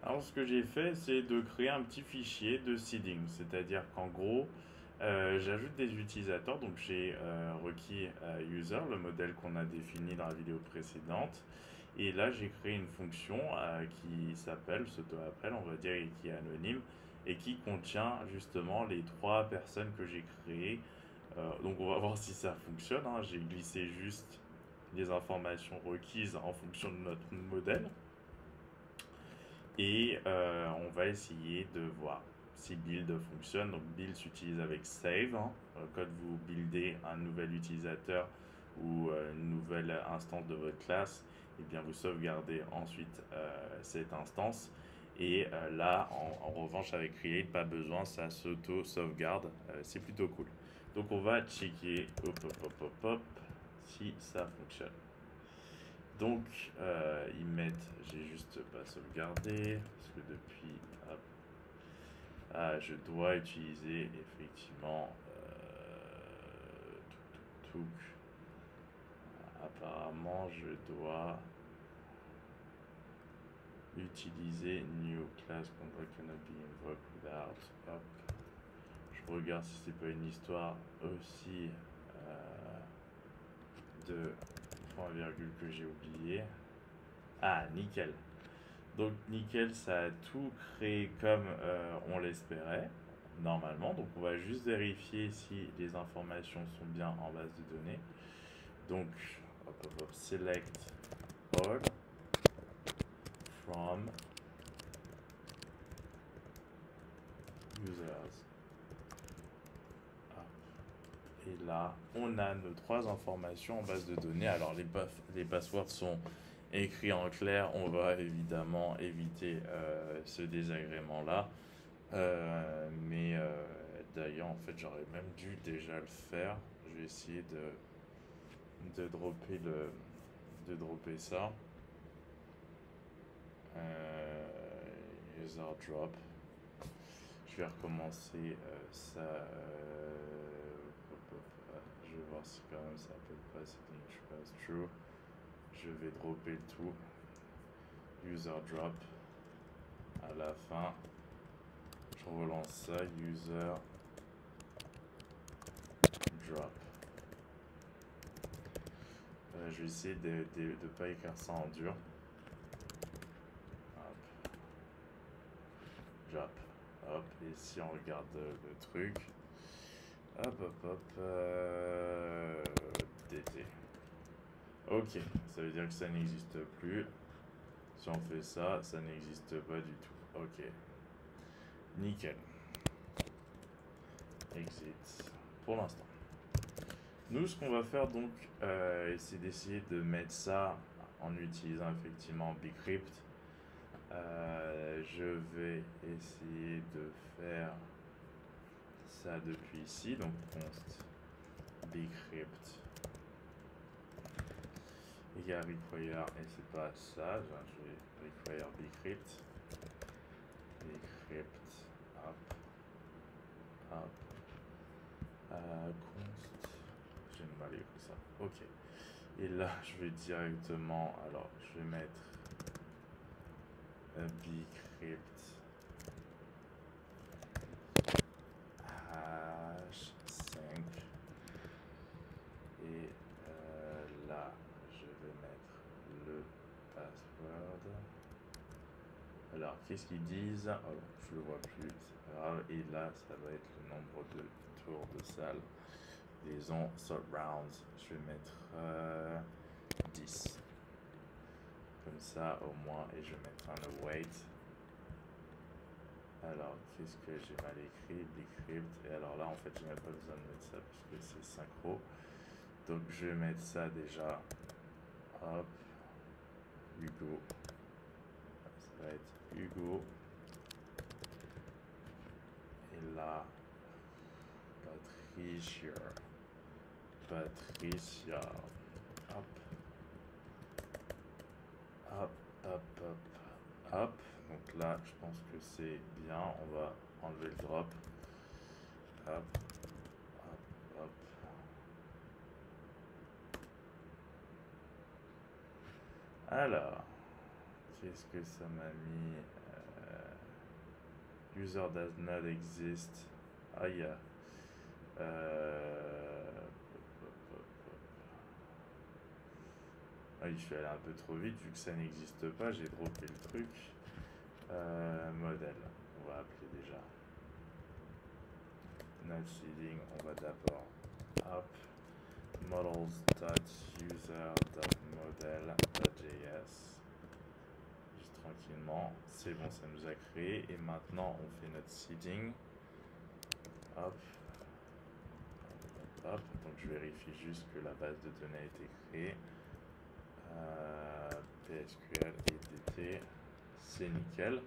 Alors, ce que j'ai fait, c'est de créer un petit fichier de seeding, c'est-à-dire qu'en gros, j'ajoute des utilisateurs. Donc, j'ai requis user, le modèle qu'on a défini dans la vidéo précédente. Et là, j'ai créé une fonction qui s'auto-appelle, on va dire, et qui est anonyme, et qui contient justement les trois personnes que j'ai créées. Donc, on va voir si ça fonctionne, hein. J'ai glissé juste les informations requises en fonction de notre modèle. Et on va essayer de voir si build fonctionne. Donc build s'utilise avec save, hein. Quand vous buildez un nouvel utilisateur ou une nouvelle instance de votre classe, et bien vous sauvegardez ensuite cette instance. Et là, en revanche, avec Create, pas besoin, ça s'auto-sauvegarde. C'est plutôt cool. Donc on va checker, hop, hop, hop, hop, hop, si ça fonctionne. Donc, ils mettent, j'ai juste pas sauvegardé, parce que depuis, hop, je dois utiliser effectivement, apparemment, je dois utiliser new class contract cannot be invoked without, hop, je regarde si c'est pas une histoire aussi de point virgule que j'ai oublié. Ah, nickel. Donc nickel, ça a tout créé comme on l'espérait, normalement. Donc on va juste vérifier si les informations sont bien en base de données. Donc, hop, hop, hop, select all from users. Hop. Et là, on a nos trois informations en base de données. Alors les passwords sont écrits en clair. On va évidemment éviter ce désagrément-là. Mais d'ailleurs, en fait, j'aurais même dû déjà le faire. Je vais essayer de dropper de dropper ça. User drop. Je vais recommencer ça. Je vais voir si quand même ça peut pas. C'est true. Je vais dropper le tout. User drop. À la fin, je relance ça. User drop. Je vais essayer de ne pas écrire ça en dur. Hop. Drop. Hop. Et si on regarde le truc. Hop, hop, hop. DT. Ok. Ça veut dire que ça n'existe plus. Si on fait ça, ça n'existe pas du tout. Ok. Nickel. Exit. Pour l'instant. Nous, ce qu'on va faire donc, c'est d'essayer de mettre ça en utilisant effectivement Bcrypt. Je vais essayer de faire ça depuis ici. Donc, const Bcrypt égale require, et c'est pas ça. Je vais require Bcrypt. Bcrypt. Hop. Hop. Const. J'ai mal écrit ça. Ok. Et là, je vais directement. Alors, je vais mettre Bcrypt H5. Et là, je vais mettre le password. Alors, qu'est-ce qu'ils disent? Oh, je le vois plus, c'est pas grave. Et là, ça va être le nombre de tours de salle. Disons, surrounds. Je vais mettre 10. Comme ça, au moins. Et je vais mettre un await. Alors, qu'est-ce que j'ai mal écrit? Bcrypt. Et alors là, en fait, je n'ai pas besoin de mettre ça parce que c'est synchro. Donc, je vais mettre ça déjà. Hop. Hugo. Ça va être Hugo. Et là, Patricia. Patricia. Hop. Hop, hop, hop, hop. Donc là, je pense que c'est bien. On va enlever le drop. Hop, hop, hop. Alors, qu'est-ce que ça m'a mis? User does not exist. Ah, il y a. Ah, je suis allé un peu trop vite vu que ça n'existe pas. J'ai droppé le truc. Modèle. On va appeler déjà. Not seeding. On va d'abord. Hop. Models.user.model.js. Juste tranquillement. C'est bon, ça nous a créé. Et maintenant, on fait notre seeding. Hop. Hop. Donc, je vérifie juste que la base de données a été créée. PSQL et DT. C'est nickel.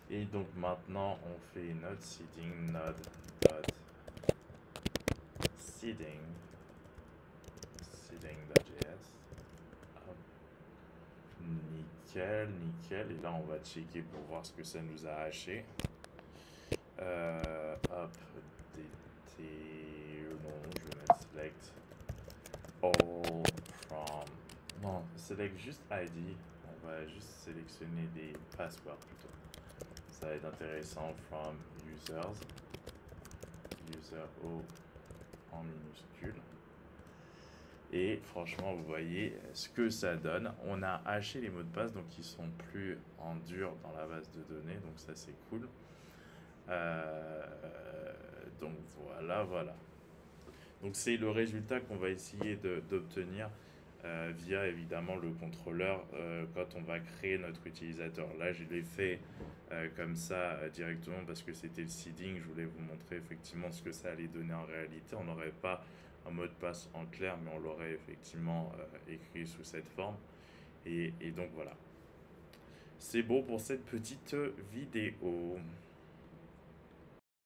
Et donc, maintenant, on fait notre seeding node.seeding. Seeding.js. Nickel, nickel. Et là, on va checker pour voir ce que ça nous a haché. Hop, DT. Non, je vais mettre select all from. Non, select juste ID. On va juste sélectionner des passwords plutôt. Ça va être intéressant. From users. User O en minuscule. Et franchement, vous voyez ce que ça donne. On a haché les mots de passe, donc ils sont plus en dur dans la base de données. Donc ça, c'est cool. Donc voilà. Donc c'est le résultat qu'on va essayer d'obtenir via évidemment le contrôleur quand on va créer notre utilisateur. Là, je l'ai fait comme ça directement parce que c'était le seeding. Je voulais vous montrer effectivement ce que ça allait donner en réalité. On n'aurait pas un mot de passe en clair, mais on l'aurait effectivement écrit sous cette forme. Et donc voilà. C'est bon pour cette petite vidéo.